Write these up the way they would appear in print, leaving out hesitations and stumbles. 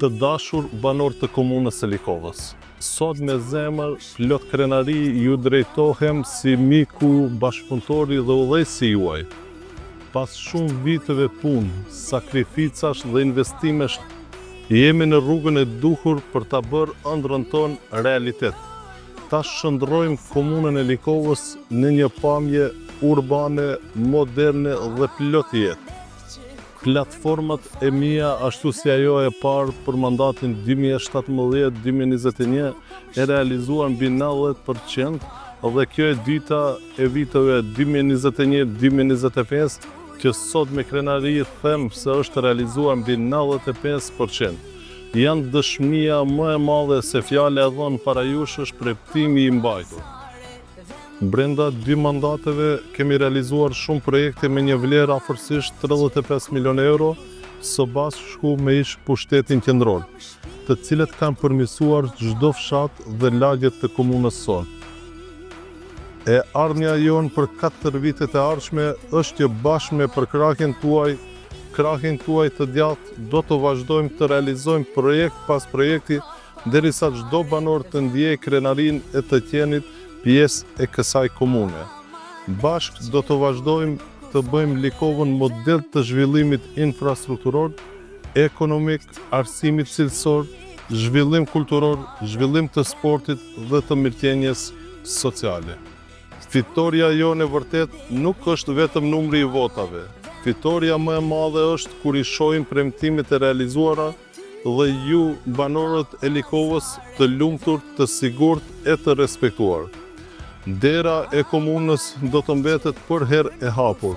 Të dashur banor të komunës së Likovës, sot me zemër plot krenari ju drejtohem si miku, bashkëpunëtori dhe udhëheqësi juaj. Pas shumë viteve punë, sakrificash dhe investimesh, jemi në rrugën e duhur për ta bërë ëndrrën tonë realitet. Ta shndrrojmë komunën e Likovës në një pamje urbane, moderne dhe plot jetë. Platformat e mia, ashtu si ajo e parë për mandatin 2017-2021, e realizuar mbi 90%, dhe kjo e dyta e viteve 2021-2025, që sot me krenari them se është realizuar mbi 95%. Janë dëshmia më e madhe se fjala e dhënë para jush është premtimi i mbajtur. Brenda 2 mandateve kemi realizuar shumë projekte me një vlerë afërsisht 35 milion euro, së bashku me ish pushtetin qendror, të cilët kanë përmirësuar çdo fshat dhe lagjet të komunës sonë. E ardhmja jonë për 4 vitet e ardhshme është që bashkë me përkrahjen tuaj të djathtë do të vazhdojmë të realizojmë projekt pas projekti derisa çdo banor të ndjejë krenarinë e të qenit pjesë e kësaj komune. Bashkë do të vazhdojmë të bëjmë Likovën model të zhvillimit infrastrukturor, ekonomik, arsimit cilësor, zhvillim kulturor, zhvillim të sportit dhe të mirëqenies sociale. Fitoria jonë e vërtet nuk është vetëm numri i votave. Fitoria më e madhe është kur i shohim premtimet e realizuara dhe ju, banorët e Likovës, të lumtur, të sigurt e të respektuar. Dera e komunës do të mbetet përherë e hapur.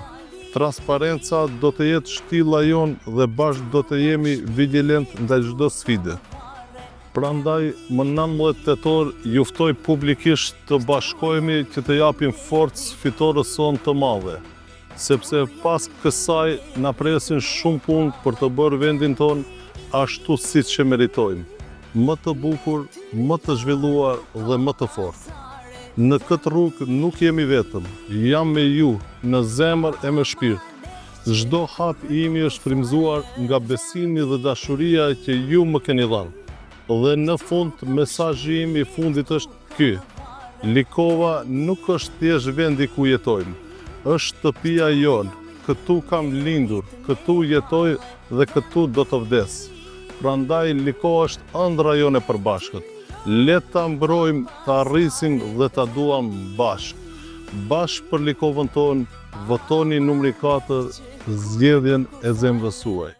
Transparenca do të jetë shtilla jonë dhe bashkë do të jemi vigjilent ndaj çdo sfide. Prandaj, më 19 tetor ju ftoj publikisht të bashkohemi që të japim forcë fitores sonë të madhe, sepse pas kësaj na presin shumë punë për të bërë vendin tonë ashtu siç e meritojmë, më të bukur, më të zhvilluar dhe më të fortë. Në këtë rrugë nuk jemi vetëm, jam me ju, në zemër e me shpirt. Çdo hap i imi është frymëzuar nga besimi dhe dashuria që ju më keni dhënë. Dhe në fund, mesazhi im i fundit është ky: Likova nuk është thjesht vendi ku jetojmë, është shtëpia jonë, këtu kam lindur, këtu jetoj dhe këtu do të vdes. Prandaj Likova është ëndra jonë e përbashkët. Le ta mbrojmë, ta arrisim dhe ta duam bashkë. Bashkë për Likovën tonë, votoni numri 4, zgjedhjen e zemrës suaj.